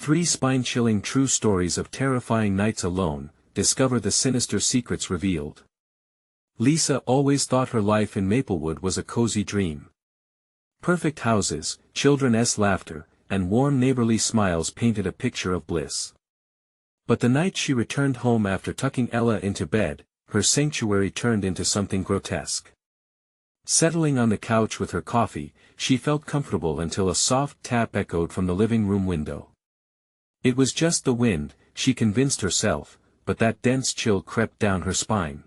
3 spine-chilling true stories of terrifying nights alone, discover the sinister secrets revealed. Lisa always thought her life in Maplewood was a cozy dream. Perfect houses, children's laughter, and warm neighborly smiles painted a picture of bliss. But the night she returned home after tucking Ella into bed, her sanctuary turned into something grotesque. Settling on the couch with her coffee, she felt comfortable until a soft tap echoed from the living room window. It was just the wind, she convinced herself, but that dense chill crept down her spine.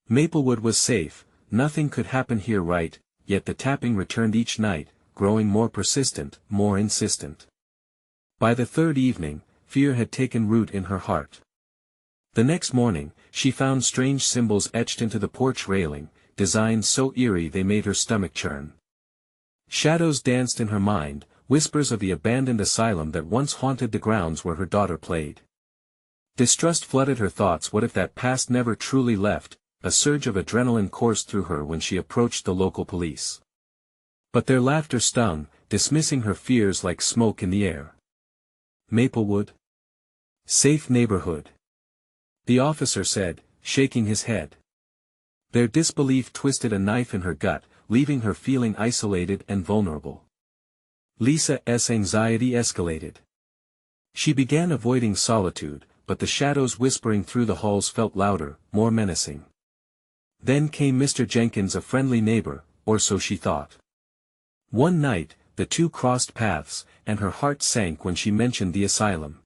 Maplewood was safe, nothing could happen here, right? Yet the tapping returned each night, growing more persistent, more insistent. By the third evening, fear had taken root in her heart. The next morning, she found strange symbols etched into the porch railing, designs so eerie they made her stomach churn. Shadows danced in her mind, whispers of the abandoned asylum that once haunted the grounds where her daughter played. Distrust flooded her thoughts. What if that past never truly left? A surge of adrenaline coursed through her when she approached the local police. But their laughter stung, dismissing her fears like smoke in the air. Maplewood? Safe neighborhood. The officer said, shaking his head. Their disbelief twisted a knife in her gut, leaving her feeling isolated and vulnerable. Lisa's anxiety escalated. She began avoiding solitude, but the shadows whispering through the halls felt louder, more menacing. Then came Mr. Jenkins, a friendly neighbor, or so she thought. One night, the two crossed paths, and her heart sank when she mentioned the asylum.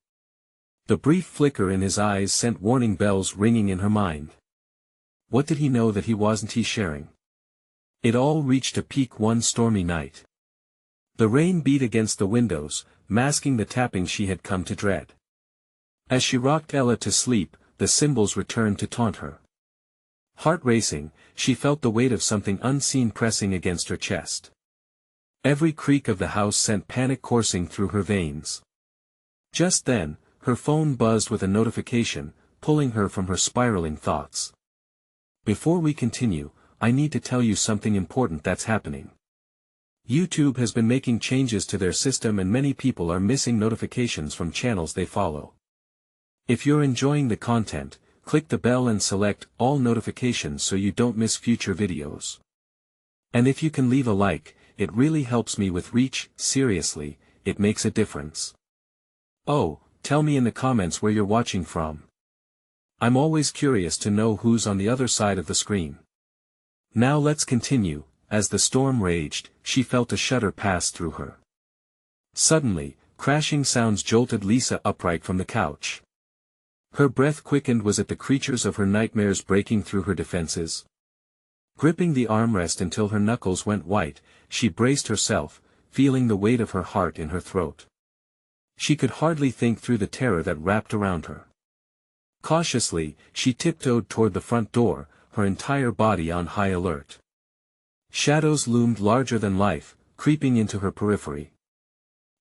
The brief flicker in his eyes sent warning bells ringing in her mind. What did he know that he wasn't sharing? It all reached a peak one stormy night. The rain beat against the windows, masking the tapping she had come to dread. As she rocked Ella to sleep, the symbols returned to taunt her. Heart racing, she felt the weight of something unseen pressing against her chest. Every creak of the house sent panic coursing through her veins. Just then, her phone buzzed with a notification, pulling her from her spiraling thoughts. Before we continue, I need to tell you something important that's happening. YouTube has been making changes to their system and many people are missing notifications from channels they follow. If you're enjoying the content, click the bell and select all notifications so you don't miss future videos. And if you can leave a like, it really helps me with reach. Seriously, it makes a difference. Oh, tell me in the comments where you're watching from. I'm always curious to know who's on the other side of the screen. Now let's continue. As the storm raged, she felt a shudder pass through her. Suddenly, crashing sounds jolted Lisa upright from the couch. Her breath quickened. Was it the creatures of her nightmares breaking through her defenses? Gripping the armrest until her knuckles went white, she braced herself, feeling the weight of her heart in her throat. She could hardly think through the terror that wrapped around her. Cautiously, she tiptoed toward the front door, her entire body on high alert. Shadows loomed larger than life, creeping into her periphery.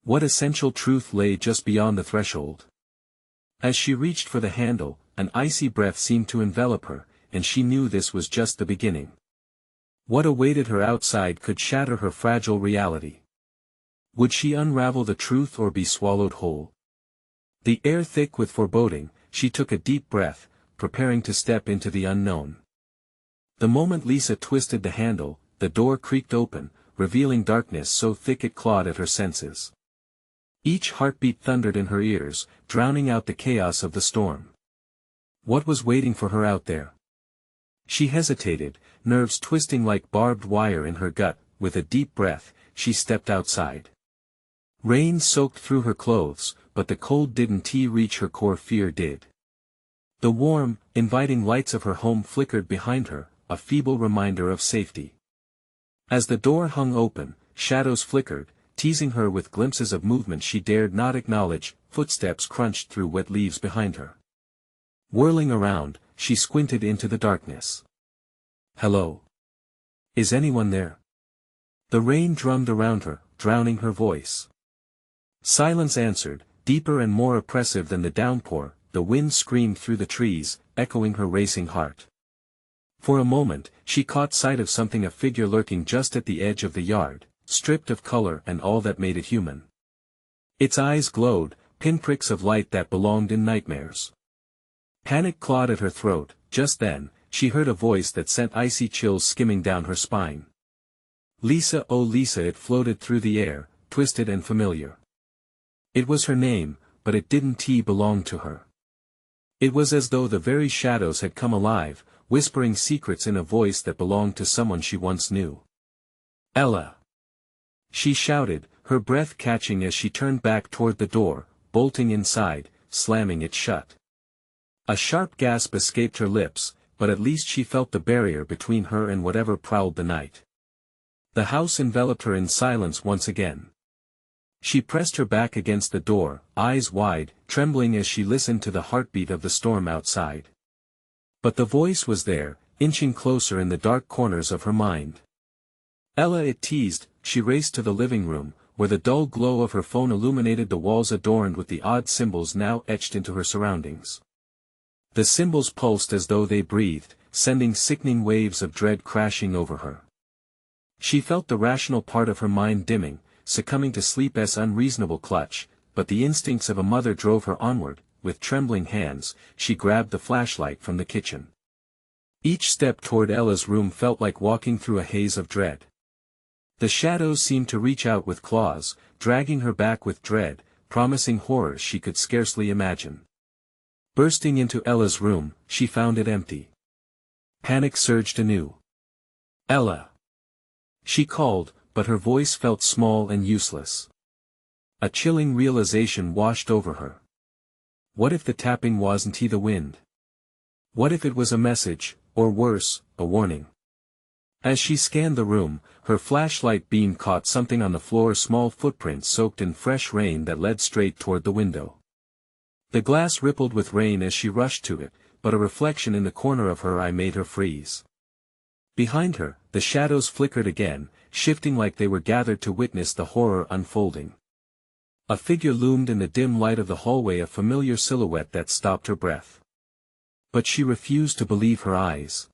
What essential truth lay just beyond the threshold? As she reached for the handle, an icy breath seemed to envelop her, and she knew this was just the beginning. What awaited her outside could shatter her fragile reality. Would she unravel the truth or be swallowed whole? The air thick with foreboding, she took a deep breath, preparing to step into the unknown. The moment Lisa twisted the handle, the door creaked open, revealing darkness so thick it clawed at her senses. Each heartbeat thundered in her ears, drowning out the chaos of the storm. What was waiting for her out there? She hesitated, nerves twisting like barbed wire in her gut. With a deep breath, she stepped outside. Rain soaked through her clothes, but the cold didn't reach her core. Fear did. The warm, inviting lights of her home flickered behind her, a feeble reminder of safety. As the door hung open, shadows flickered, teasing her with glimpses of movement she dared not acknowledge. Footsteps crunched through wet leaves behind her. Whirling around, she squinted into the darkness. Hello? Is anyone there? The rain drummed around her, drowning her voice. Silence answered, deeper and more oppressive than the downpour. The wind screamed through the trees, echoing her racing heart. For a moment, she caught sight of something, a figure lurking just at the edge of the yard, stripped of color and all that made it human. Its eyes glowed, pinpricks of light that belonged in nightmares. Panic clawed at her throat. Just then, she heard a voice that sent icy chills skimming down her spine. Lisa, oh Lisa, it floated through the air, twisted and familiar. It was her name, but it didn't belong to her. It was as though the very shadows had come alive, whispering secrets in a voice that belonged to someone she once knew. Ella! She shouted, her breath catching as she turned back toward the door, bolting inside, slamming it shut. A sharp gasp escaped her lips, but at least she felt the barrier between her and whatever prowled the night. The house enveloped her in silence once again. She pressed her back against the door, eyes wide, trembling as she listened to the heartbeat of the storm outside. But the voice was there, inching closer in the dark corners of her mind. Ella, it teased. She raced to the living room, where the dull glow of her phone illuminated the walls adorned with the odd symbols now etched into her surroundings. The symbols pulsed as though they breathed, sending sickening waves of dread crashing over her. She felt the rational part of her mind dimming, succumbing to sleep's unreasonable clutch, but the instincts of a mother drove her onward. With trembling hands, she grabbed the flashlight from the kitchen. Each step toward Ella's room felt like walking through a haze of dread. The shadows seemed to reach out with claws, dragging her back with dread, promising horrors she could scarcely imagine. Bursting into Ella's room, she found it empty. Panic surged anew. Ella! She called, but her voice felt small and useless. A chilling realization washed over her. What if the tapping wasn't the wind? What if it was a message, or worse, a warning? As she scanned the room, her flashlight beam caught something on the floor, small footprints soaked in fresh rain that led straight toward the window. The glass rippled with rain as she rushed to it, but a reflection in the corner of her eye made her freeze. Behind her, the shadows flickered again, shifting like they were gathered to witness the horror unfolding. A figure loomed in the dim light of the hallway, a familiar silhouette that stopped her breath. But she refused to believe her eyes.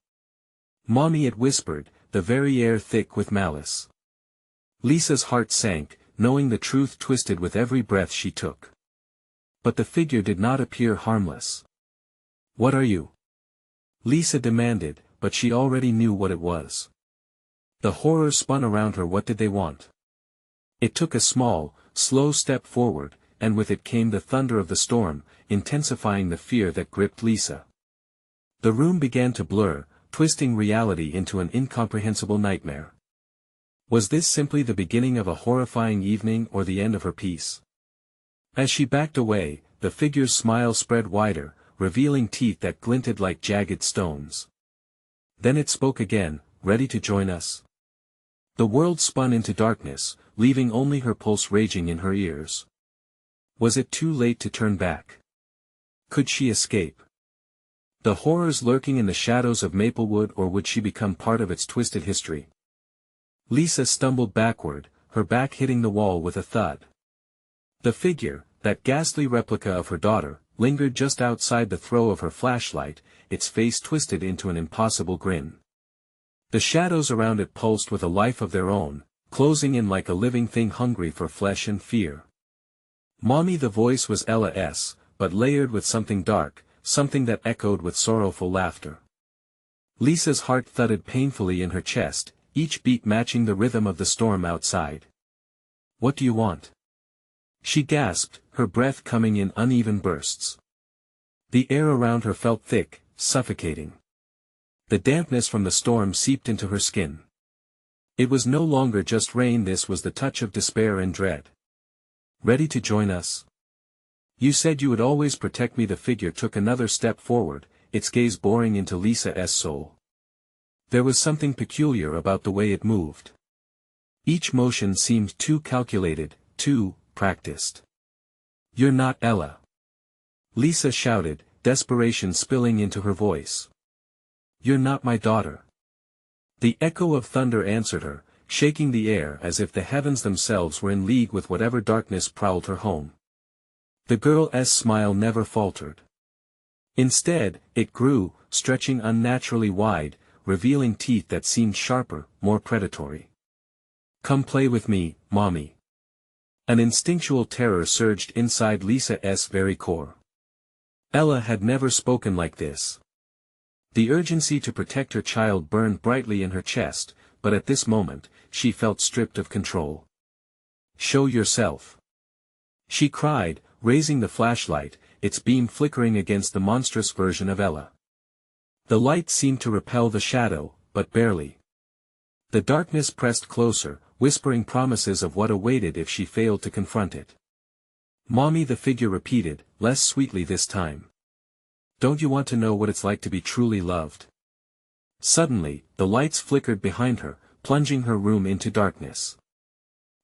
"Mommy," it whispered, the very air thick with malice. Lisa's heart sank, knowing the truth twisted with every breath she took. But the figure did not appear harmless. "What are you?" Lisa demanded, but she already knew what it was. The horror spun around her. What did they want? It took a small, slow step forward, and with it came the thunder of the storm, intensifying the fear that gripped Lisa. The room began to blur, twisting reality into an incomprehensible nightmare. Was this simply the beginning of a horrifying evening or the end of her peace? As she backed away, the figure's smile spread wider, revealing teeth that glinted like jagged stones. Then it spoke again, "Ready to join us?" The world spun into darkness, leaving only her pulse raging in her ears. Was it too late to turn back? Could she escape the horrors lurking in the shadows of Maplewood, or would she become part of its twisted history? Lisa stumbled backward, her back hitting the wall with a thud. The figure, that ghastly replica of her daughter, lingered just outside the throw of her flashlight, its face twisted into an impossible grin. The shadows around it pulsed with a life of their own, closing in like a living thing hungry for flesh and fear. "Mommy," the voice was Ella's, but layered with something dark, something that echoed with sorrowful laughter. Lisa's heart thudded painfully in her chest, each beat matching the rhythm of the storm outside. "What do you want?" she gasped, her breath coming in uneven bursts. The air around her felt thick, suffocating. The dampness from the storm seeped into her skin. It was no longer just rain, this was the touch of despair and dread. "Ready to join us? You said you would always protect me." The figure took another step forward, its gaze boring into Lisa's soul. There was something peculiar about the way it moved. Each motion seemed too calculated, too practiced. "You're not Ella!" Lisa shouted, desperation spilling into her voice. "You're not my daughter!" The echo of thunder answered her, shaking the air as if the heavens themselves were in league with whatever darkness prowled her home. The girl's smile never faltered. Instead, it grew, stretching unnaturally wide, revealing teeth that seemed sharper, more predatory. "Come play with me, Mommy." An instinctual terror surged inside Lisa's very core. Ella had never spoken like this. The urgency to protect her child burned brightly in her chest, but at this moment, she felt stripped of control. "Show yourself!" she cried, raising the flashlight, its beam flickering against the monstrous version of Ella. The light seemed to repel the shadow, but barely. The darkness pressed closer, whispering promises of what awaited if she failed to confront it. "Mommy," the figure repeated, less sweetly this time. "Don't you want to know what it's like to be truly loved?" Suddenly, the lights flickered behind her, plunging her room into darkness.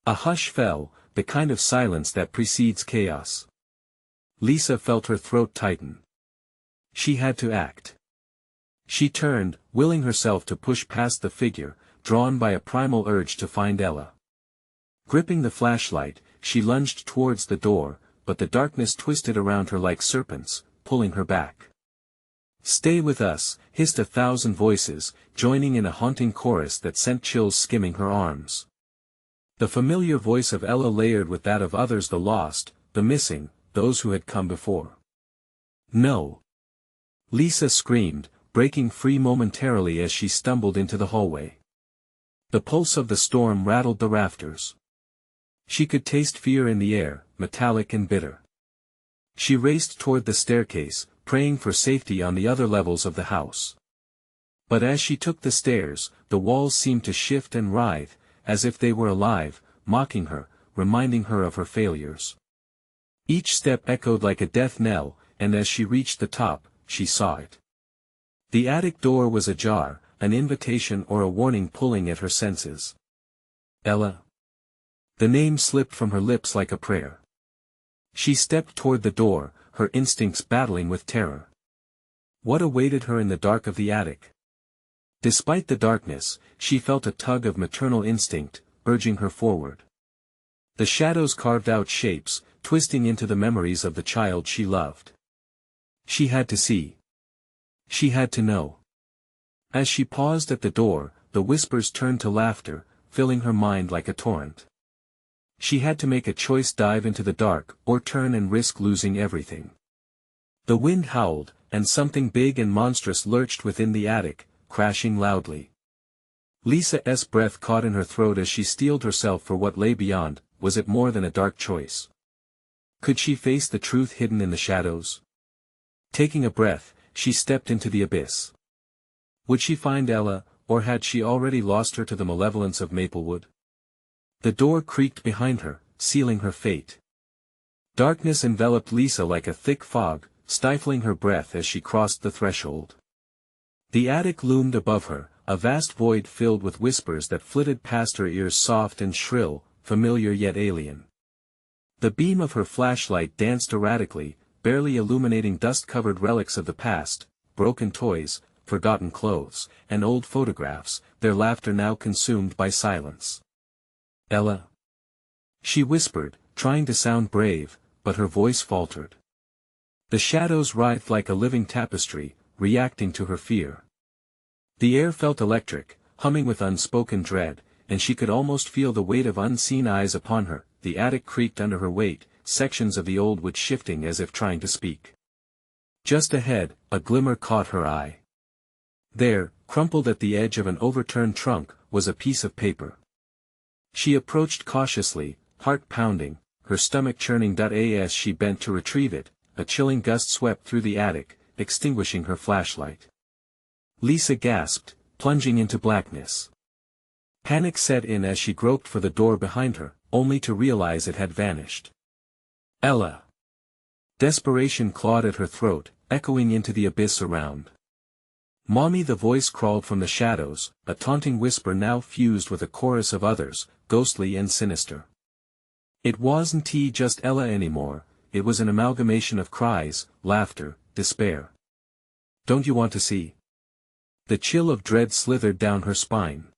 A hush fell, the kind of silence that precedes chaos. Lisa felt her throat tighten. She had to act. She turned, willing herself to push past the figure, drawn by a primal urge to find Ella. Gripping the flashlight, she lunged towards the door, but the darkness twisted around her like serpents, pulling her back. "Stay with us," hissed 1,000 voices, joining in a haunting chorus that sent chills skimming her arms. The familiar voice of Ella layered with that of others, the lost, the missing, those who had come before. "No!" Lisa screamed, breaking free momentarily as she stumbled into the hallway. The pulse of the storm rattled the rafters. She could taste fear in the air, metallic and bitter. She raced toward the staircase, praying for safety on the other levels of the house. But as she took the stairs, the walls seemed to shift and writhe, as if they were alive, mocking her, reminding her of her failures. Each step echoed like a death knell, and as she reached the top, she saw it. The attic door was ajar, an invitation or a warning pulling at her senses. "Ella." The name slipped from her lips like a prayer. She stepped toward the door, her instincts battling with terror. What awaited her in the dark of the attic? Despite the darkness, she felt a tug of maternal instinct, urging her forward. The shadows carved out shapes, twisting into the memories of the child she loved. She had to see. She had to know. As she paused at the door, the whispers turned to laughter, filling her mind like a torrent. She had to make a choice: dive into the dark, or turn and risk losing everything. The wind howled, and something big and monstrous lurched within the attic, crashing loudly. Lisa's breath caught in her throat as she steeled herself for what lay beyond. Was it more than a dark choice? Could she face the truth hidden in the shadows? Taking a breath, she stepped into the abyss. Would she find Ella, or had she already lost her to the malevolence of Maplewood? The door creaked behind her, sealing her fate. Darkness enveloped Lisa like a thick fog, stifling her breath as she crossed the threshold. The attic loomed above her, a vast void filled with whispers that flitted past her ears, soft and shrill, familiar yet alien. The beam of her flashlight danced erratically, barely illuminating dust-covered relics of the past, broken toys, forgotten clothes, and old photographs, their laughter now consumed by silence. "Ella," she whispered, trying to sound brave, but her voice faltered. The shadows writhed like a living tapestry, reacting to her fear. The air felt electric, humming with unspoken dread, and she could almost feel the weight of unseen eyes upon her. The attic creaked under her weight, sections of the old wood shifting as if trying to speak. Just ahead, a glimmer caught her eye. There, crumpled at the edge of an overturned trunk, was a piece of paper. She approached cautiously, heart pounding, her stomach churning. As she bent to retrieve it, a chilling gust swept through the attic, extinguishing her flashlight. Lisa gasped, plunging into blackness. Panic set in as she groped for the door behind her, only to realize it had vanished. "Ella!" Desperation clawed at her throat, echoing into the abyss around. "Mommy!" The voice crawled from the shadows, a taunting whisper now fused with a chorus of others, ghostly and sinister. It wasn't just Ella anymore, it was an amalgamation of cries, laughter, despair. "Don't you want to see?" The chill of dread slithered down her spine.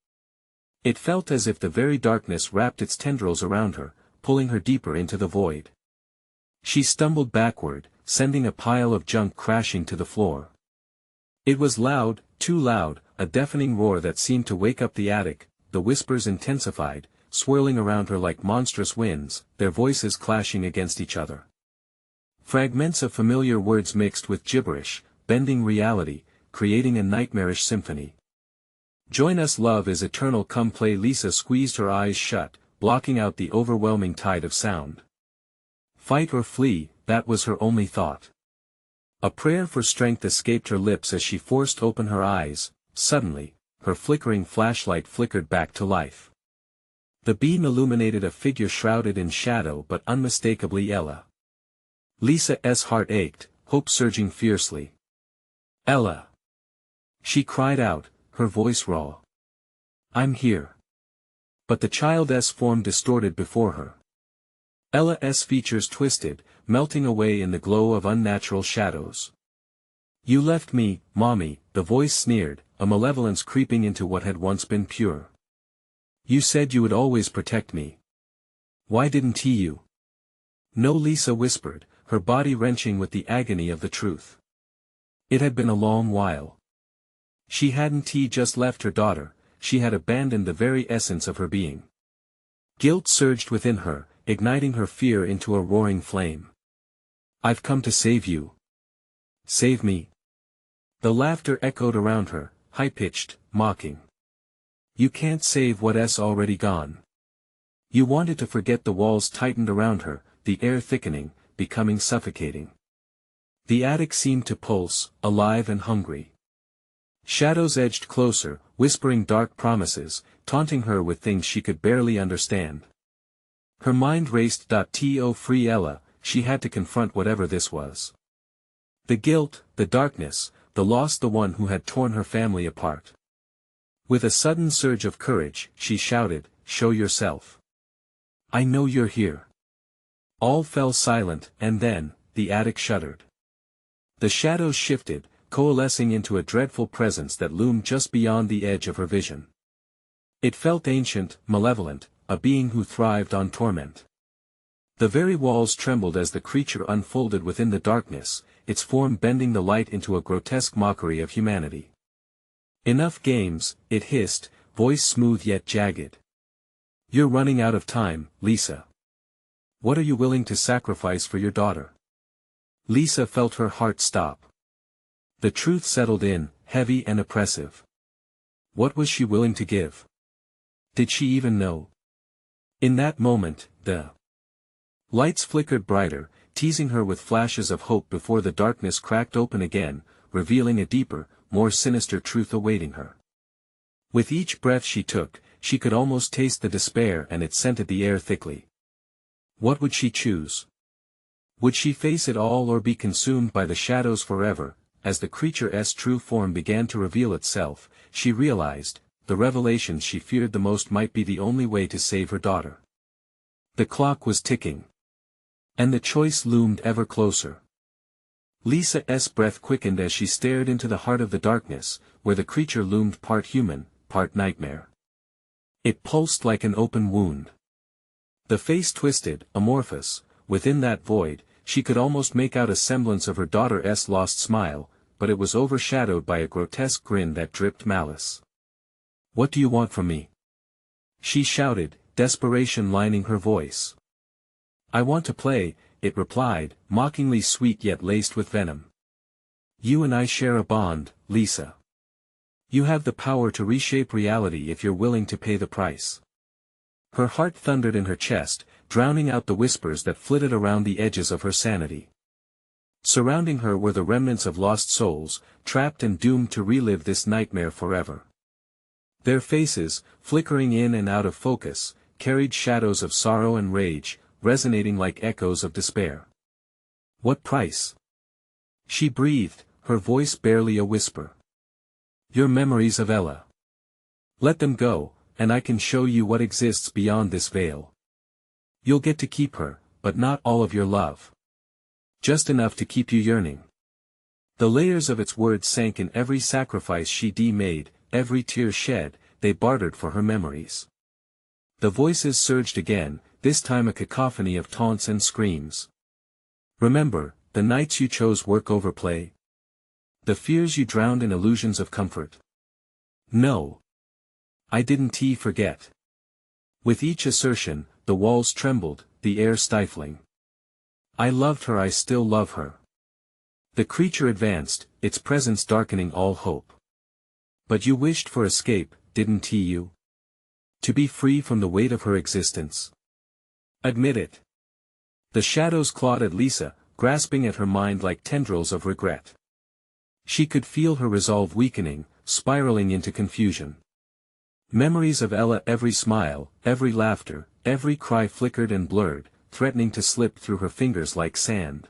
It felt as if the very darkness wrapped its tendrils around her, pulling her deeper into the void. She stumbled backward, sending a pile of junk crashing to the floor. It was loud, too loud, a deafening roar that seemed to wake up the attic. The whispers intensified, swirling around her like monstrous winds, their voices clashing against each other. Fragments of familiar words mixed with gibberish, bending reality, creating a nightmarish symphony. "Join us, love is eternal, come play." Lisa squeezed her eyes shut, blocking out the overwhelming tide of sound. Fight or flee, that was her only thought. A prayer for strength escaped her lips as she forced open her eyes. Suddenly, her flickering flashlight flickered back to life. The beam illuminated a figure shrouded in shadow but unmistakably Ella. Lisa's heart ached, hope surging fiercely. "Ella!" she cried out, her voice raw. "I'm here." But the child's form distorted before her. Ella's features twisted, melting away in the glow of unnatural shadows. "You left me, Mommy," the voice sneered, a malevolence creeping into what had once been pure. "You said you would always protect me. Why didn't you?" "No," Lisa whispered, her body wrenching with the agony of the truth. It had been a long while. She hadn't just left her daughter, she had abandoned the very essence of her being. Guilt surged within her, igniting her fear into a roaring flame. "I've come to save you. Save me." The laughter echoed around her, high-pitched, mocking. "You can't save what's already gone." You wanted to forget. The walls tightened around her, the air thickening, becoming suffocating. The attic seemed to pulse, alive and hungry. Shadows edged closer, whispering dark promises, taunting her with things she could barely understand. Her mind raced. To free Ella, she had to confront whatever this was. The guilt, the darkness, the loss, the one who had torn her family apart. With a sudden surge of courage, she shouted, "Show yourself. I know you're here." All fell silent, and then, the attic shuddered. The shadows shifted, coalescing into a dreadful presence that loomed just beyond the edge of her vision. It felt ancient, malevolent, a being who thrived on torment. The very walls trembled as the creature unfolded within the darkness, its form bending the light into a grotesque mockery of humanity. "Enough games," it hissed, voice smooth yet jagged. "You're running out of time, Lisa. What are you willing to sacrifice for your daughter?" Lisa felt her heart stop. The truth settled in, heavy and oppressive. What was she willing to give? Did she even know? In that moment, the lights flickered brighter, teasing her with flashes of hope before the darkness cracked open again, revealing a deeper, more sinister truth awaiting her. With each breath she took, she could almost taste the despair, and it scented the air thickly. What would she choose? Would she face it all or be consumed by the shadows forever? As the creature's true form began to reveal itself, she realized, the revelations she feared the most might be the only way to save her daughter. The clock was ticking. And the choice loomed ever closer. Lisa's breath quickened as she stared into the heart of the darkness, where the creature loomed part human, part nightmare. It pulsed like an open wound. The face twisted, amorphous, within that void, she could almost make out a semblance of her daughter's lost smile, but it was overshadowed by a grotesque grin that dripped malice. "What do you want from me?" she shouted, desperation lining her voice. "I want to play," it replied, mockingly sweet yet laced with venom. "You and I share a bond, Lisa. You have the power to reshape reality if you're willing to pay the price." Her heart thundered in her chest, drowning out the whispers that flitted around the edges of her sanity. Surrounding her were the remnants of lost souls, trapped and doomed to relive this nightmare forever. Their faces, flickering in and out of focus, carried shadows of sorrow and rage, resonating like echoes of despair. "What price?" she breathed, her voice barely a whisper. "Your memories of Ella. Let them go, and I can show you what exists beyond this veil. You'll get to keep her, but not all of your love. Just enough to keep you yearning." The layers of its words sank in every sacrifice she made, every tear shed, they bartered for her memories. The voices surged again, this time a cacophony of taunts and screams. "Remember, the nights you chose work over play? The fears you drowned in illusions of comfort? No. I didn't forget. With each assertion, the walls trembled, the air stifling. I loved her, I still love her. The creature advanced, its presence darkening all hope. But you wished for escape, didn't you? To be free from the weight of her existence. Admit it. The shadows clawed at Lisa, grasping at her mind like tendrils of regret. She could feel her resolve weakening, spiraling into confusion. Memories of Ella, every smile, every laughter, every cry flickered and blurred, threatening to slip through her fingers like sand.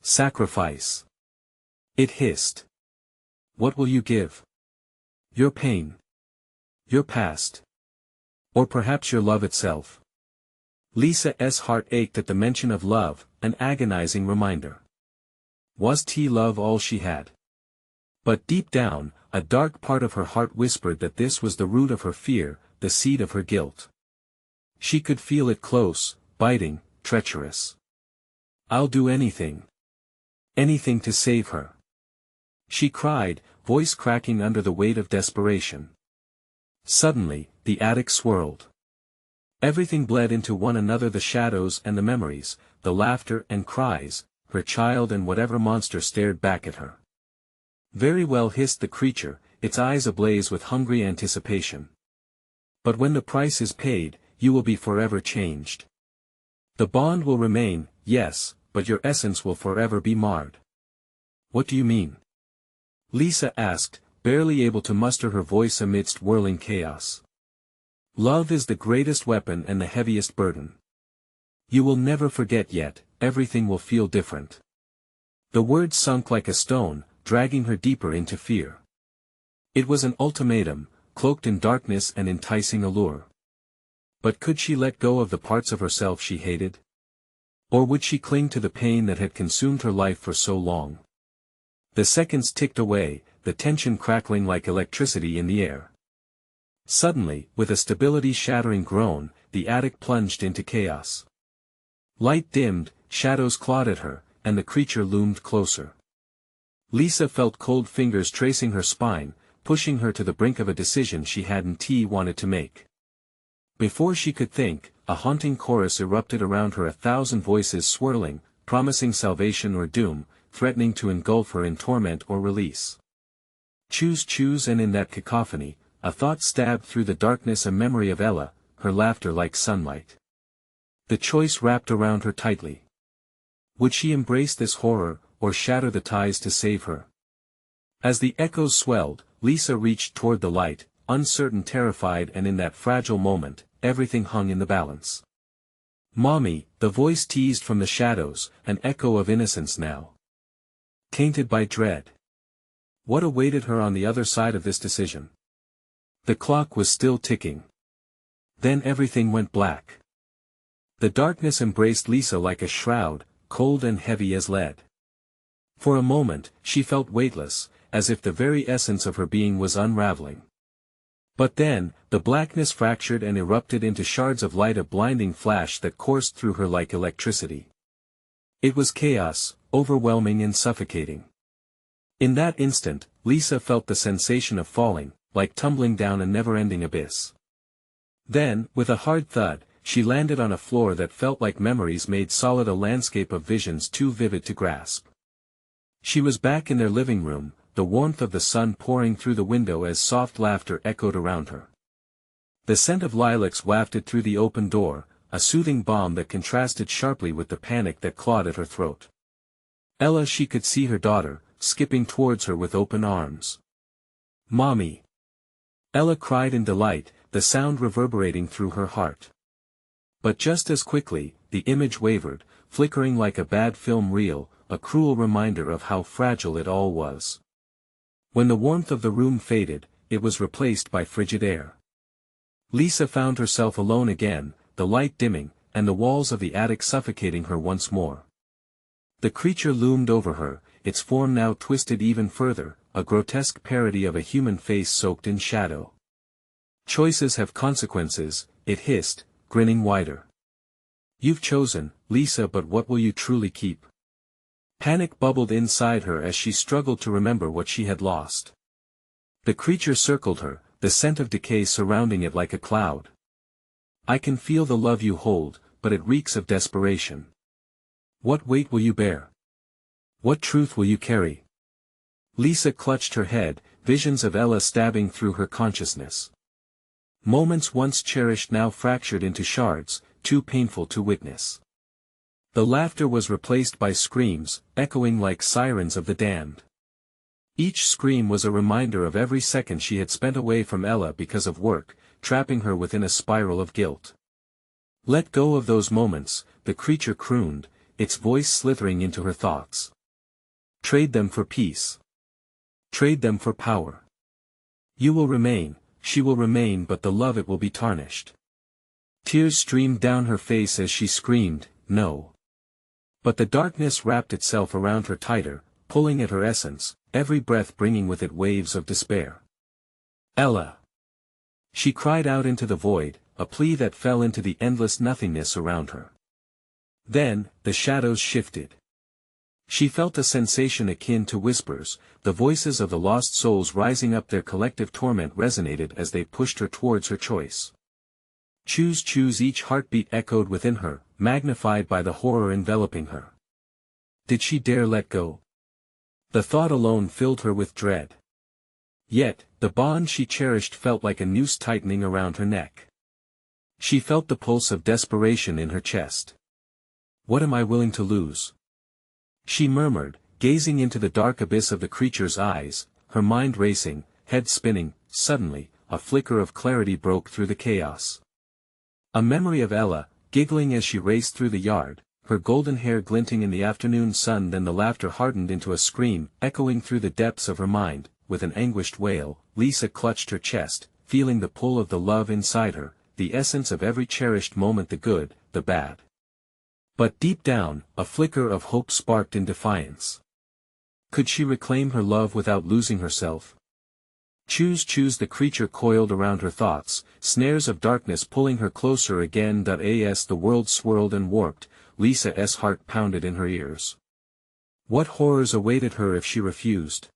Sacrifice. It hissed. What will you give? Your pain. Your past. Or perhaps your love itself. Lisa's heart ached at the mention of love, an agonizing reminder. Was love all she had? But deep down, a dark part of her heart whispered that this was the root of her fear, the seed of her guilt. She could feel it close, biting, treacherous. I'll do anything. Anything to save her. She cried, voice cracking under the weight of desperation. Suddenly, the attic swirled. Everything bled into one another, the shadows and the memories, the laughter and cries, her child and whatever monster stared back at her. Very well, hissed the creature, its eyes ablaze with hungry anticipation. But when the price is paid, you will be forever changed. The bond will remain, yes, but your essence will forever be marred. What do you mean? Lisa asked, barely able to muster her voice amidst whirling chaos. Love is the greatest weapon and the heaviest burden. You will never forget yet, everything will feel different. The words sunk like a stone, dragging her deeper into fear. It was an ultimatum, cloaked in darkness and enticing allure. But could she let go of the parts of herself she hated? Or would she cling to the pain that had consumed her life for so long? The seconds ticked away, the tension crackling like electricity in the air. Suddenly, with a stability-shattering groan, the attic plunged into chaos. Light dimmed, shadows clawed at her, and the creature loomed closer. Lisa felt cold fingers tracing her spine, pushing her to the brink of a decision she hadn't wanted to make. Before she could think, a haunting chorus erupted around her, 1,000 voices swirling, promising salvation or doom, threatening to engulf her in torment or release. Choose, and in that cacophony, a thought stabbed through the darkness, a memory of Ella, her laughter like sunlight. The choice wrapped around her tightly. Would she embrace this horror, or shatter the ties to save her? As the echoes swelled, Lisa reached toward the light, uncertain, terrified, and in that fragile moment, everything hung in the balance. Mommy, the voice teased from the shadows, an echo of innocence now. Tainted by dread. What awaited her on the other side of this decision? The clock was still ticking. Then everything went black. The darkness embraced Lisa like a shroud, cold and heavy as lead. For a moment, she felt weightless, as if the very essence of her being was unraveling. But then, the blackness fractured and erupted into shards of light, a blinding flash that coursed through her like electricity. It was chaos, overwhelming and suffocating. In that instant, Lisa felt the sensation of falling, like tumbling down a never-ending abyss. Then, with a hard thud, she landed on a floor that felt like memories made solid, a landscape of visions too vivid to grasp. She was back in their living room, the warmth of the sun pouring through the window as soft laughter echoed around her. The scent of lilacs wafted through the open door, a soothing balm that contrasted sharply with the panic that clawed at her throat. Ella, she could see her daughter, skipping towards her with open arms. Mommy! Ella cried in delight, the sound reverberating through her heart. But just as quickly, the image wavered, flickering like a bad film reel, a cruel reminder of how fragile it all was. When the warmth of the room faded, it was replaced by frigid air. Lisa found herself alone again, the light dimming, and the walls of the attic suffocating her once more. The creature loomed over her, its form now twisted even further, a grotesque parody of a human face soaked in shadow. Choices have consequences, it hissed, grinning wider. You've chosen, Lisa, but what will you truly keep? Panic bubbled inside her as she struggled to remember what she had lost. The creature circled her, the scent of decay surrounding it like a cloud. I can feel the love you hold, but it reeks of desperation. What weight will you bear? What truth will you carry? Lisa clutched her head, visions of Ella stabbing through her consciousness. Moments once cherished now fractured into shards, too painful to witness. The laughter was replaced by screams, echoing like sirens of the damned. Each scream was a reminder of every second she had spent away from Ella because of work, trapping her within a spiral of guilt. Let go of those moments, the creature crooned, its voice slithering into her thoughts. Trade them for peace. Trade them for power. You will remain, she will remain, but the love it will be tarnished. Tears streamed down her face as she screamed, no. But the darkness wrapped itself around her tighter, pulling at her essence, every breath bringing with it waves of despair. Ella! She cried out into the void, a plea that fell into the endless nothingness around her. Then, the shadows shifted. She felt a sensation akin to whispers, the voices of the lost souls rising up, their collective torment resonated as they pushed her towards her choice. Choose, choose, each heartbeat echoed within her, magnified by the horror enveloping her. Did she dare let go? The thought alone filled her with dread. Yet, the bond she cherished felt like a noose tightening around her neck. She felt the pulse of desperation in her chest. What am I willing to lose? She murmured, gazing into the dark abyss of the creature's eyes, her mind racing, head spinning. Suddenly, a flicker of clarity broke through the chaos. A memory of Ella, giggling as she raced through the yard, her golden hair glinting in the afternoon sun. Then the laughter hardened into a scream, echoing through the depths of her mind. With an anguished wail, Lisa clutched her chest, feeling the pull of the love inside her, the essence of every cherished moment, the good, the bad. But deep down, a flicker of hope sparked in defiance. Could she reclaim her love without losing herself? Choose, choose, the creature coiled around her thoughts, snares of darkness pulling her closer again. As the world swirled and warped, Lisa's heart pounded in her ears. What horrors awaited her if she refused?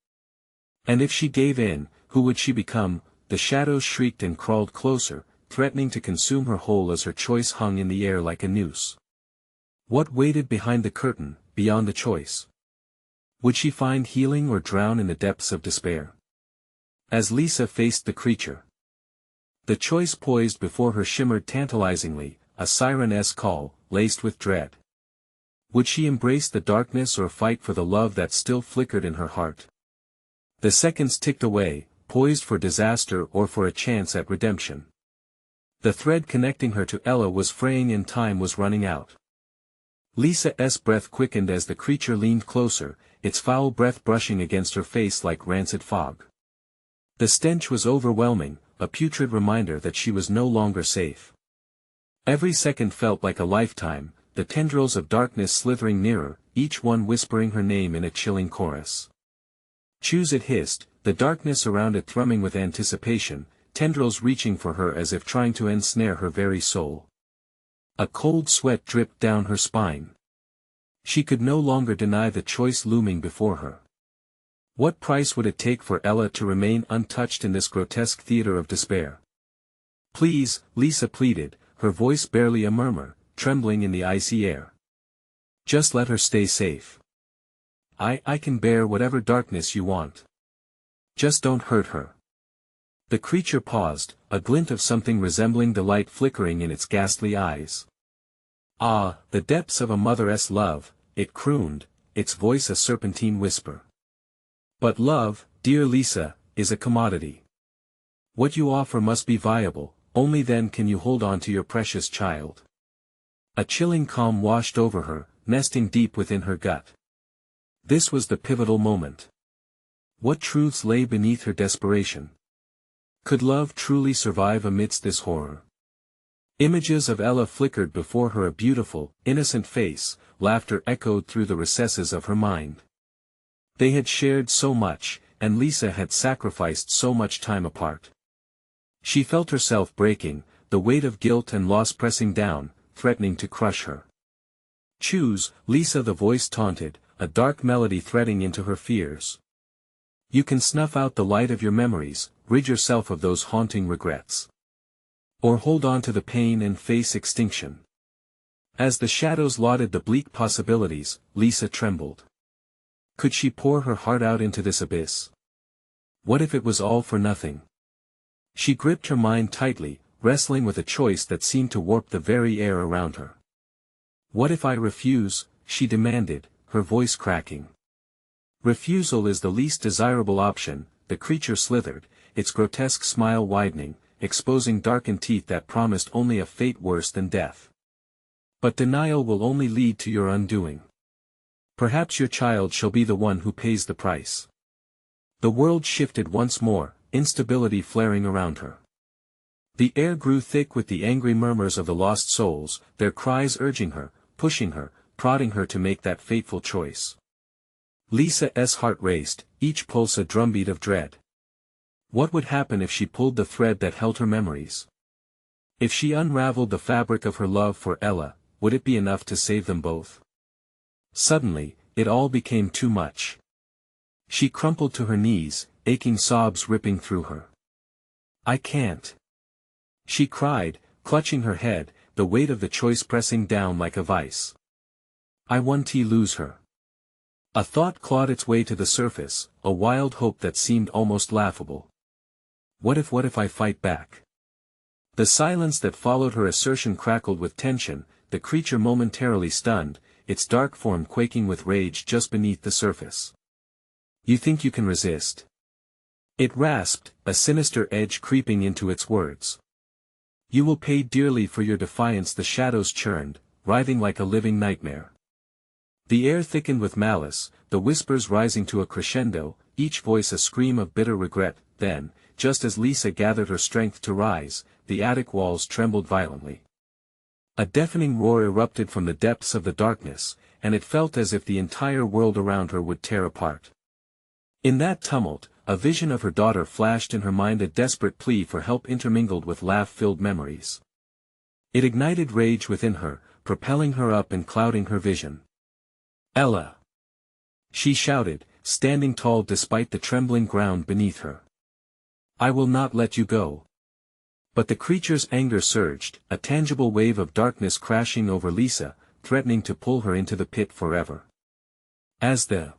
And if she gave in, who would she become? The shadows shrieked and crawled closer, threatening to consume her whole as her choice hung in the air like a noose. What waited behind the curtain, beyond the choice? Would she find healing or drown in the depths of despair? As Lisa faced the creature, the choice poised before her shimmered tantalizingly, a siren-esque call, laced with dread. Would she embrace the darkness or fight for the love that still flickered in her heart? The seconds ticked away, poised for disaster or for a chance at redemption. The thread connecting her to Ella was fraying and time was running out. Lisa's breath quickened as the creature leaned closer, its foul breath brushing against her face like rancid fog. The stench was overwhelming, a putrid reminder that she was no longer safe. Every second felt like a lifetime, the tendrils of darkness slithering nearer, each one whispering her name in a chilling chorus. Choose, it hissed, the darkness around it thrumming with anticipation, tendrils reaching for her as if trying to ensnare her very soul. A cold sweat dripped down her spine. She could no longer deny the choice looming before her. What price would it take for Ella to remain untouched in this grotesque theater of despair? Please, Lisa pleaded, her voice barely a murmur, trembling in the icy air. Just let her stay safe. I can bear whatever darkness you want. Just don't hurt her. The creature paused, a glint of something resembling delight flickering in its ghastly eyes. Ah, the depths of a mother's love, it crooned, its voice a serpentine whisper. But love, dear Lisa, is a commodity. What you offer must be viable, only then can you hold on to your precious child. A chilling calm washed over her, nesting deep within her gut. This was the pivotal moment. What truths lay beneath her desperation? Could love truly survive amidst this horror? Images of Ella flickered before her, a beautiful, innocent face, laughter echoed through the recesses of her mind. They had shared so much, and Lisa had sacrificed so much time apart. She felt herself breaking, the weight of guilt and loss pressing down, threatening to crush her. Choose, Lisa, the voice taunted, a dark melody threading into her fears. You can snuff out the light of your memories, rid yourself of those haunting regrets. Or hold on to the pain and face extinction? As the shadows lauded the bleak possibilities, Lisa trembled. Could she pour her heart out into this abyss? What if it was all for nothing? She gripped her mind tightly, wrestling with a choice that seemed to warp the very air around her. What if I refuse? She demanded, her voice cracking. Refusal is the least desirable option, the creature slithered, its grotesque smile widening, exposing darkened teeth that promised only a fate worse than death. But denial will only lead to your undoing. Perhaps your child shall be the one who pays the price. The world shifted once more, instability flaring around her. The air grew thick with the angry murmurs of the lost souls, their cries urging her, pushing her, prodding her to make that fateful choice. Lisa's heart raced, each pulse a drumbeat of dread. What would happen if she pulled the thread that held her memories? If she unraveled the fabric of her love for Ella, would it be enough to save them both? Suddenly, it all became too much. She crumpled to her knees, aching sobs ripping through her. I can't. She cried, clutching her head, the weight of the choice pressing down like a vice. I won't lose her. A thought clawed its way to the surface, a wild hope that seemed almost laughable. What if I fight back? The silence that followed her assertion crackled with tension, the creature momentarily stunned, its dark form quaking with rage just beneath the surface. You think you can resist? It rasped, a sinister edge creeping into its words. You will pay dearly for your defiance. The shadows churned, writhing like a living nightmare. The air thickened with malice, the whispers rising to a crescendo, each voice a scream of bitter regret. Then, just as Lisa gathered her strength to rise, the attic walls trembled violently. A deafening roar erupted from the depths of the darkness, and it felt as if the entire world around her would tear apart. In that tumult, a vision of her daughter flashed in her mind, a desperate plea for help intermingled with laugh-filled memories. It ignited rage within her, propelling her up and clouding her vision. Ella! She shouted, standing tall despite the trembling ground beneath her. I will not let you go. But the creature's anger surged, a tangible wave of darkness crashing over Lisa, threatening to pull her into the pit forever. As the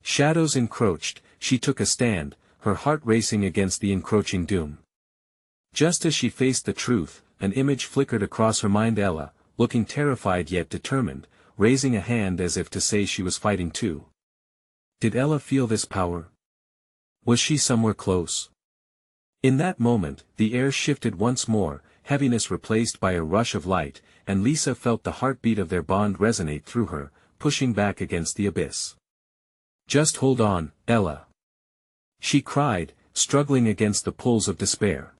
shadows encroached, she took a stand, her heart racing against the encroaching doom. Just as she faced the truth, an image flickered across her mind, Ella, looking terrified yet determined, raising a hand as if to say she was fighting too. Did Ella feel this power? Was she somewhere close? In that moment, the air shifted once more, heaviness replaced by a rush of light, and Lisa felt the heartbeat of their bond resonate through her, pushing back against the abyss. Just hold on, Ella. She cried, struggling against the pulls of despair.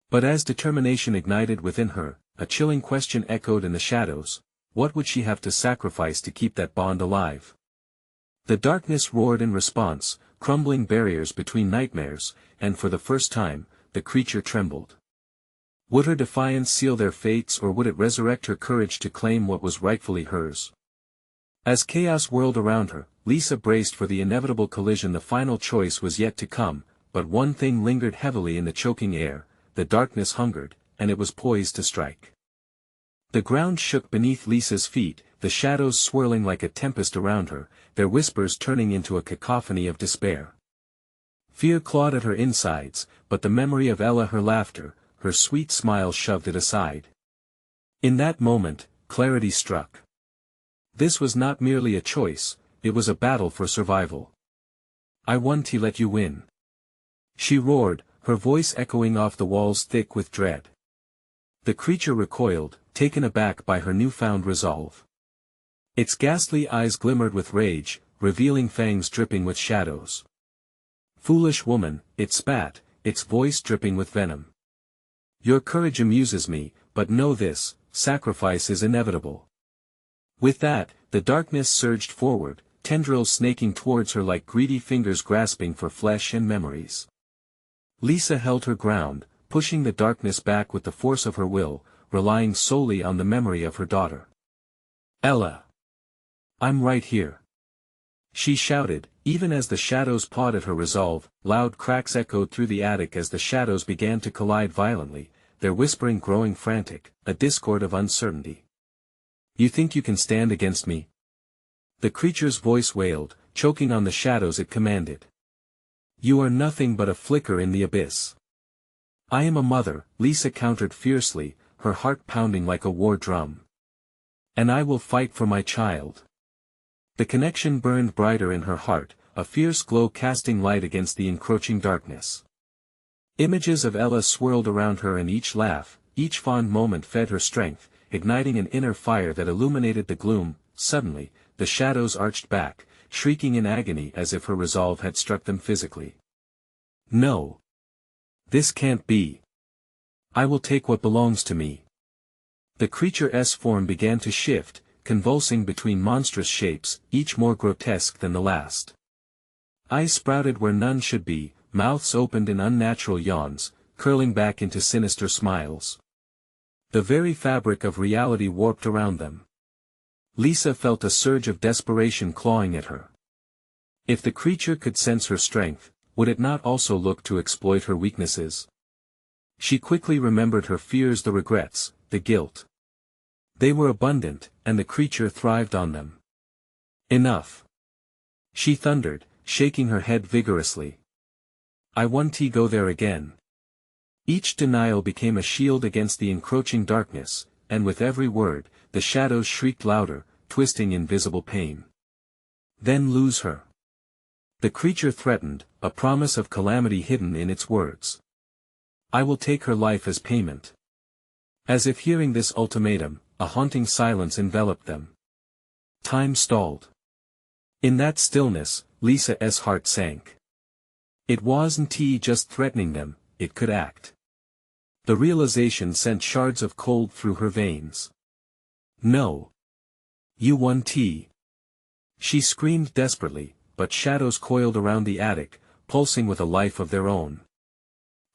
But as determination ignited within her, a chilling question echoed in the shadows: what would she have to sacrifice to keep that bond alive? The darkness roared in response, crumbling barriers between nightmares, and for the first time, the creature trembled. Would her defiance seal their fates, or would it resurrect her courage to claim what was rightfully hers? As chaos whirled around her, Lisa braced for the inevitable collision. The final choice was yet to come, but one thing lingered heavily in the choking air: the darkness hungered, and it was poised to strike. The ground shook beneath Lisa's feet, the shadows swirling like a tempest around her, their whispers turning into a cacophony of despair. Fear clawed at her insides, but the memory of Ella, her laughter, her sweet smile shoved it aside. In that moment, clarity struck. This was not merely a choice, it was a battle for survival. I want to let you win. She roared, her voice echoing off the walls thick with dread. The creature recoiled, taken aback by her newfound resolve. Its ghastly eyes glimmered with rage, revealing fangs dripping with shadows. Foolish woman, it spat, its voice dripping with venom. Your courage amuses me, but know this: sacrifice is inevitable. With that, the darkness surged forward, tendrils snaking towards her like greedy fingers grasping for flesh and memories. Lisa held her ground, pushing the darkness back with the force of her will, relying solely on the memory of her daughter. Ella! I'm right here. She shouted, even as the shadows pawed at her resolve. Loud cracks echoed through the attic as the shadows began to collide violently, their whispering growing frantic, a discord of uncertainty. You think you can stand against me? The creature's voice wailed, choking on the shadows it commanded. You are nothing but a flicker in the abyss. I am a mother, Lisa countered fiercely, her heart pounding like a war drum. And I will fight for my child. The connection burned brighter in her heart, a fierce glow casting light against the encroaching darkness. Images of Ella swirled around her, and each laugh, each fond moment fed her strength, igniting an inner fire that illuminated the gloom. Suddenly, the shadows arched back, shrieking in agony as if her resolve had struck them physically. No. This can't be. I will take what belongs to me. The creature's form began to shift, convulsing between monstrous shapes, each more grotesque than the last. Eyes sprouted where none should be, mouths opened in unnatural yawns, curling back into sinister smiles. The very fabric of reality warped around them. Lisa felt a surge of desperation clawing at her. If the creature could sense her strength, would it not also look to exploit her weaknesses? She quickly remembered her fears, the regrets, the guilt. They were abundant, and the creature thrived on them. Enough! She thundered, shaking her head vigorously. I won't go there again. Each denial became a shield against the encroaching darkness, and with every word, the shadows shrieked louder, twisting in visible pain. Then lose her. The creature threatened, a promise of calamity hidden in its words. I will take her life as payment. As if hearing this ultimatum, a haunting silence enveloped them. Time stalled. In that stillness, Lisa's heart sank. It wasn't just threatening them, it could act. The realization sent shards of cold through her veins. No. You won't. She screamed desperately, but shadows coiled around the attic, pulsing with a life of their own.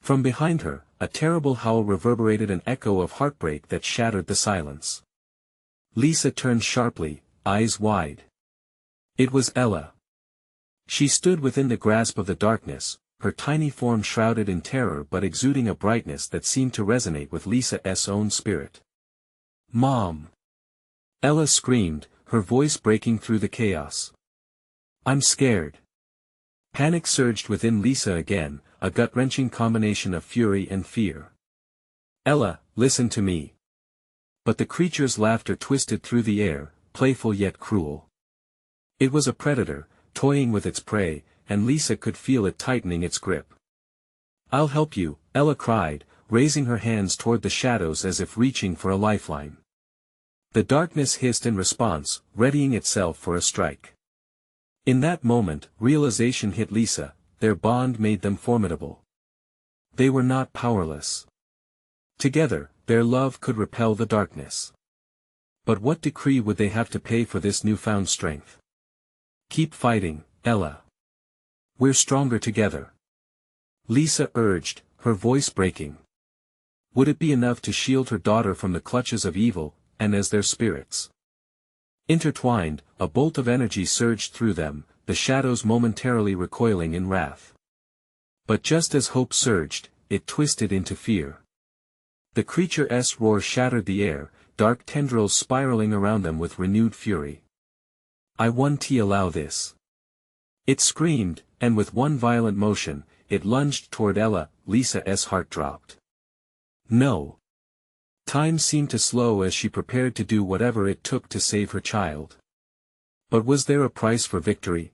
From behind her, a terrible howl reverberated, an echo of heartbreak that shattered the silence. Lisa turned sharply, eyes wide. It was Ella. She stood within the grasp of the darkness, her tiny form shrouded in terror but exuding a brightness that seemed to resonate with Lisa's own spirit. Mom! Ella screamed, her voice breaking through the chaos. I'm scared. Panic surged within Lisa again, a gut-wrenching combination of fury and fear. Ella, listen to me. But the creature's laughter twisted through the air, playful yet cruel. It was a predator, toying with its prey, and Lisa could feel it tightening its grip. I'll help you, Ella cried, raising her hands toward the shadows as if reaching for a lifeline. The darkness hissed in response, readying itself for a strike. In that moment, realization hit Lisa, their bond made them formidable. They were not powerless. Together, their love could repel the darkness. But what decree would they have to pay for this newfound strength? Keep fighting, Ella. We're stronger together. Lisa urged, her voice breaking. Would it be enough to shield her daughter from the clutches of evil, and as their spirits intertwined, a bolt of energy surged through them, the shadows momentarily recoiling in wrath. But just as hope surged, it twisted into fear. The creature's roar shattered the air, dark tendrils spiraling around them with renewed fury. I won't allow this. It screamed, and with one violent motion, it lunged toward Ella. Lisa's heart dropped. No. Time seemed to slow as she prepared to do whatever it took to save her child. But was there a price for victory?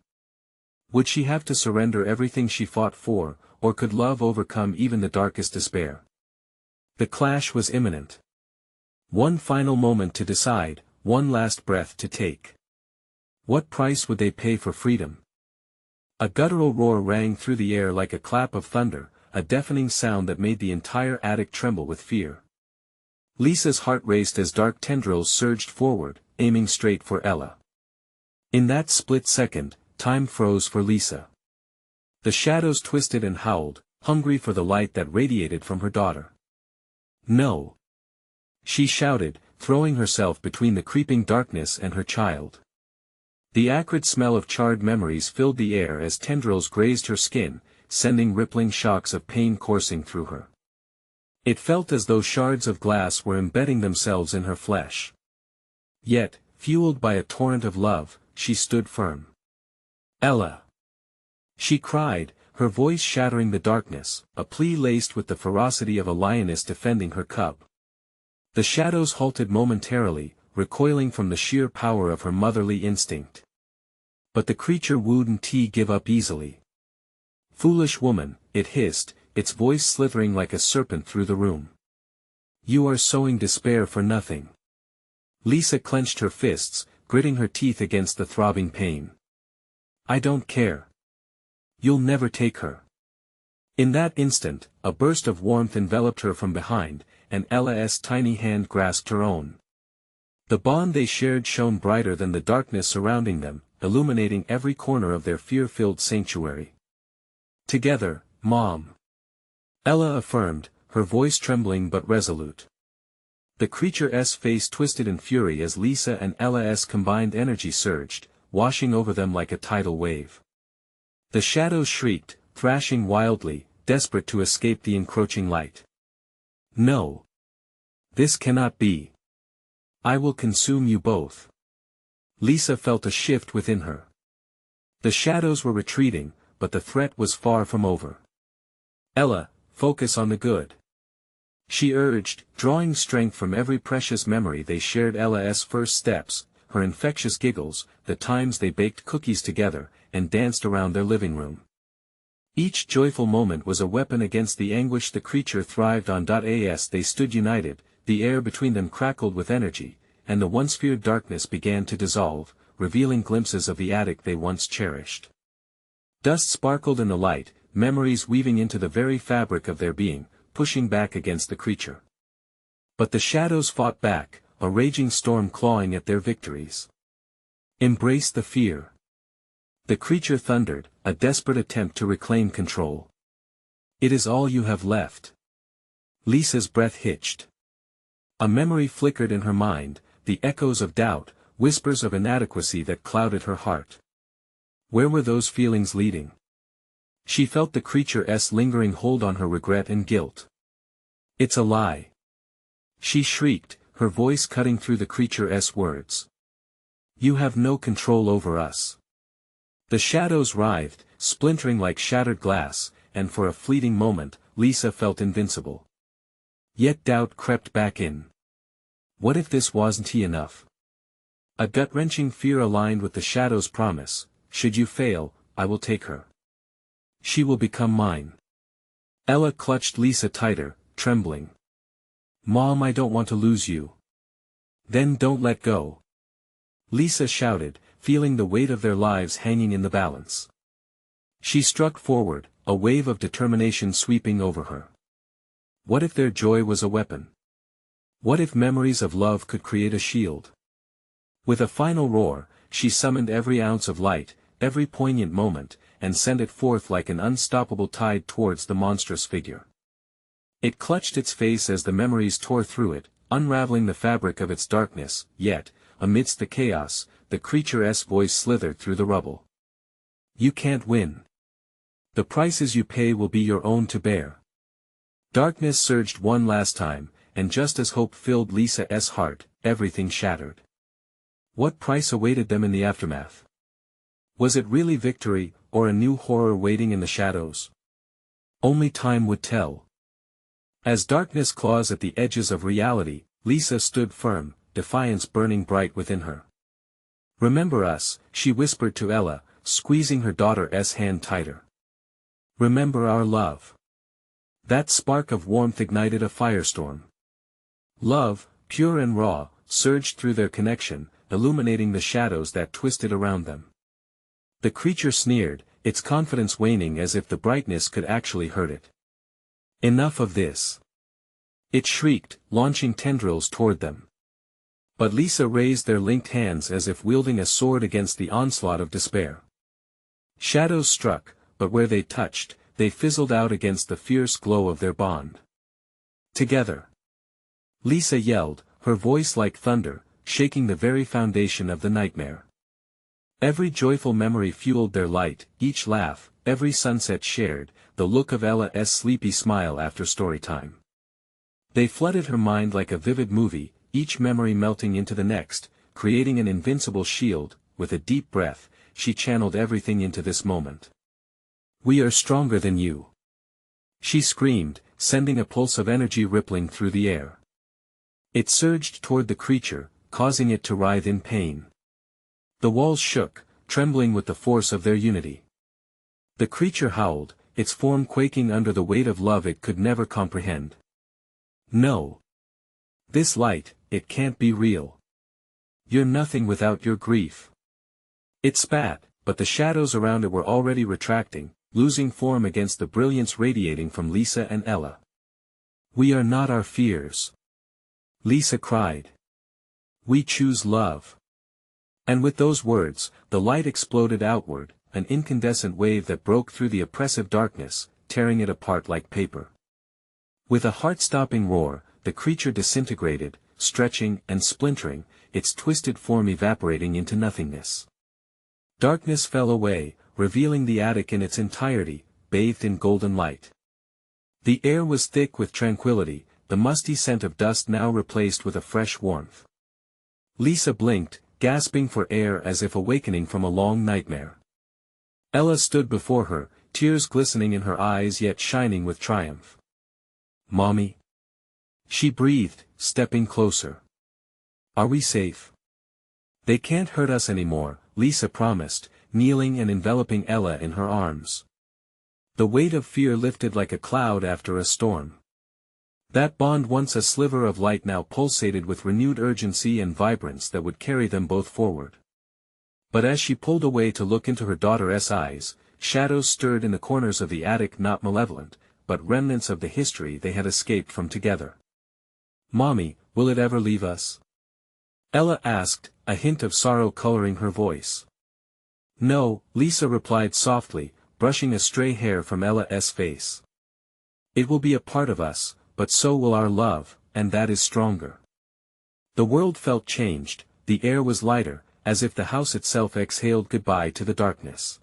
Would she have to surrender everything she fought for, or could love overcome even the darkest despair? The clash was imminent. One final moment to decide, one last breath to take. What price would they pay for freedom? A guttural roar rang through the air like a clap of thunder, a deafening sound that made the entire attic tremble with fear. Lisa's heart raced as dark tendrils surged forward, aiming straight for Ella. In that split second, time froze for Lisa. The shadows twisted and howled, hungry for the light that radiated from her daughter. No! She shouted, throwing herself between the creeping darkness and her child. The acrid smell of charred memories filled the air as tendrils grazed her skin, sending rippling shocks of pain coursing through her. It felt as though shards of glass were embedding themselves in her flesh. Yet, fueled by a torrent of love, she stood firm. "Ella!" she cried, her voice shattering the darkness, a plea laced with the ferocity of a lioness defending her cub. The shadows halted momentarily, recoiling from the sheer power of her motherly instinct. But the creature wouldn't give up easily. "Foolish woman," it hissed, its voice slithering like a serpent through the room. "You are sowing despair for nothing." Lisa clenched her fists, gritting her teeth against the throbbing pain. "I don't care. You'll never take her." In that instant, a burst of warmth enveloped her from behind, and Ella's tiny hand grasped her own. The bond they shared shone brighter than the darkness surrounding them, illuminating every corner of their fear-filled sanctuary. "Together, Mom," Ella affirmed, her voice trembling but resolute. The creature's face twisted in fury as Lisa and Ella's combined energy surged, washing over them like a tidal wave. The shadows shrieked, thrashing wildly, desperate to escape the encroaching light. "No. This cannot be. I will consume you both." Lisa felt a shift within her. The shadows were retreating, but the threat was far from over. "Ella, focus on the good," she urged, drawing strength from every precious memory they shared. Ella's first steps, her infectious giggles, the times they baked cookies together, and danced around their living room. Each joyful moment was a weapon against the anguish the creature thrived on. As they stood united, the air between them crackled with energy, and the once feared darkness began to dissolve, revealing glimpses of the attic they once cherished. Dust sparkled in the light, memories weaving into the very fabric of their being, pushing back against the creature. But the shadows fought back, a raging storm clawing at their victories. "Embrace the fear," the creature thundered, a desperate attempt to reclaim control. "It is all you have left." Lisa's breath hitched. A memory flickered in her mind, the echoes of doubt, whispers of inadequacy that clouded her heart. Where were those feelings leading? She felt the creature's lingering hold on her regret and guilt. "It's a lie!" she shrieked, her voice cutting through the creature's words. "You have no control over us." The shadows writhed, splintering like shattered glass, and for a fleeting moment, Lisa felt invincible. Yet doubt crept back in. What if this wasn't enough? A gut-wrenching fear aligned with the shadow's promise: should you fail, I will take her. She will become mine. Ella clutched Lisa tighter, trembling. "Mom, I don't want to lose you." "Then don't let go," Lisa shouted, feeling the weight of their lives hanging in the balance. She struck forward, a wave of determination sweeping over her. What if their joy was a weapon? What if memories of love could create a shield? With a final roar, she summoned every ounce of light, every poignant moment, and sent it forth like an unstoppable tide towards the monstrous figure. It clutched its face as the memories tore through it, unraveling the fabric of its darkness, yet, amidst the chaos, the creature's voice slithered through the rubble. "You can't win. The prices you pay will be your own to bear." Darkness surged one last time, and just as hope filled Lisa's heart, everything shattered. What price awaited them in the aftermath? Was it really victory, or a new horror waiting in the shadows? Only time would tell. As darkness claws at the edges of reality, Lisa stood firm, defiance burning bright within her. "Remember us," she whispered to Ella, squeezing her daughter's hand tighter. "Remember our love." That spark of warmth ignited a firestorm. Love, pure and raw, surged through their connection, illuminating the shadows that twisted around them. The creature sneered, its confidence waning as if the brightness could actually hurt it. "Enough of this!" it shrieked, launching tendrils toward them. But Lisa raised their linked hands as if wielding a sword against the onslaught of despair. Shadows struck, but where they touched, they fizzled out against the fierce glow of their bond. "Together!" Lisa yelled, her voice like thunder, shaking the very foundation of the nightmare. Every joyful memory fueled their light, each laugh, every sunset shared, the look of Ella's sleepy smile after story time. They flooded her mind like a vivid movie, each memory melting into the next, creating an invincible shield. With a deep breath, she channeled everything into this moment. "We are stronger than you," she screamed, sending a pulse of energy rippling through the air. It surged toward the creature, causing it to writhe in pain. The walls shook, trembling with the force of their unity. The creature howled, its form quaking under the weight of love it could never comprehend. "No. This light, it can't be real. You're nothing without your grief." It spat, but the shadows around it were already retracting, losing form against the brilliance radiating from Lisa and Ella. "We are not our fears," Lisa cried. "We choose love." And with those words, the light exploded outward, an incandescent wave that broke through the oppressive darkness, tearing it apart like paper. With a heart-stopping roar, the creature disintegrated, stretching and splintering, its twisted form evaporating into nothingness. Darkness fell away, revealing the attic in its entirety, bathed in golden light. The air was thick with tranquility, the musty scent of dust now replaced with a fresh warmth. Lisa blinked, gasping for air as if awakening from a long nightmare. Ella stood before her, tears glistening in her eyes yet shining with triumph. "Mommy?" she breathed, stepping closer. "Are we safe?" "They can't hurt us anymore," Lisa promised, kneeling and enveloping Ella in her arms. The weight of fear lifted like a cloud after a storm. That bond, once a sliver of light, now pulsated with renewed urgency and vibrance that would carry them both forward. But as she pulled away to look into her daughter's eyes, shadows stirred in the corners of the attic, not malevolent, but remnants of the history they had escaped from together. "Mommy, will it ever leave us?" Ella asked, a hint of sorrow coloring her voice. "No," Lisa replied softly, brushing a stray hair from Ella's face. "It will be a part of us, but so will our love, and that is stronger." The world felt changed, the air was lighter, as if the house itself exhaled goodbye to the darkness.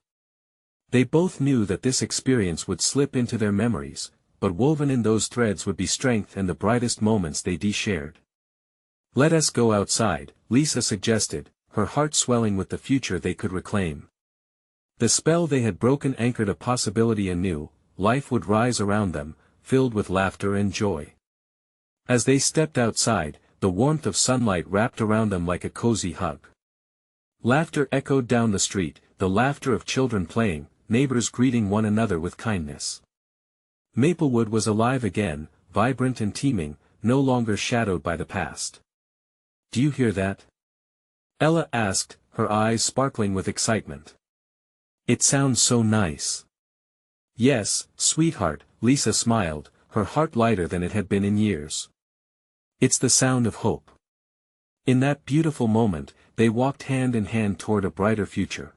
They both knew that this experience would slip into their memories, but woven in those threads would be strength and the brightest moments they shared. "Let us go outside," Lisa suggested, her heart swelling with the future they could reclaim. The spell they had broken anchored a possibility anew, life would rise around them, filled with laughter and joy. As they stepped outside, the warmth of sunlight wrapped around them like a cozy hug. Laughter echoed down the street, the laughter of children playing, neighbors greeting one another with kindness. Maplewood was alive again, vibrant and teeming, no longer shadowed by the past. "Do you hear that?" Ella asked, her eyes sparkling with excitement. "It sounds so nice." "Yes, sweetheart," Lisa smiled, her heart lighter than it had been in years. "It's the sound of hope." In that beautiful moment, they walked hand in hand toward a brighter future.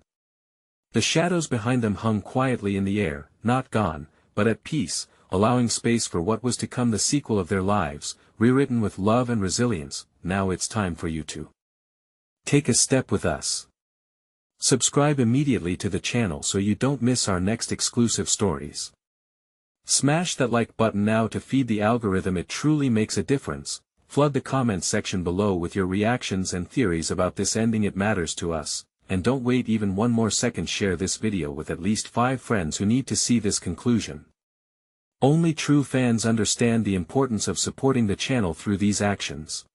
The shadows behind them hung quietly in the air, not gone, but at peace, allowing space for what was to come, the sequel of their lives, rewritten with love and resilience. Now it's time for you to take a step with us. Subscribe immediately to the channel so you don't miss our next exclusive stories. Smash that like button now to feed the algorithm, it truly makes a difference. Flood the comments section below with your reactions and theories about this ending, it matters to us, and don't wait even one more second, share this video with at least 5 friends who need to see this conclusion. Only true fans understand the importance of supporting the channel through these actions.